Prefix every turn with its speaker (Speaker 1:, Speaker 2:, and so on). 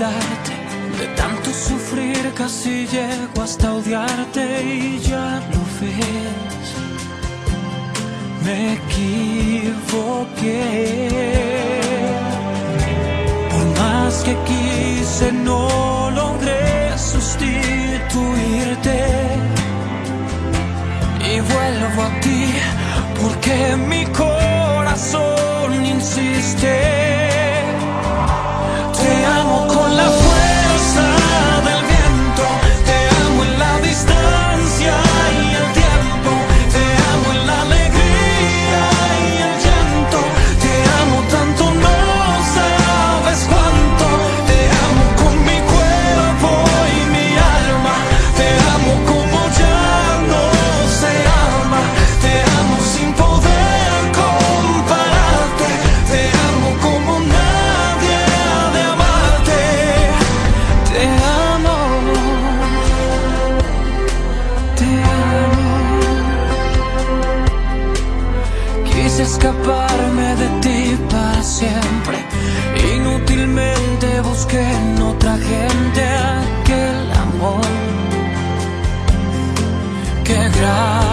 Speaker 1: olvidarte. De tanto sufrir casi llego hasta odiarte y ya lo ves. Me equivoqué. Por más que quise no logré sustituirte. Y vuelvo a ti porque mi corazón insiste. Te amo con la fuerza del viento, te amo en la distancia y el tiempo, te amo en la alegría y el llanto, te amo tanto no sabes cuánto, te amo con mi cuerpo y mi alma, te amo como ya no se ama, te amo sin poder compararte, te amo como nadie ha de amarte, te amo, te amo. Quise escaparme de ti para siempre, inútilmente busqué en otra gente aquel amor que gracias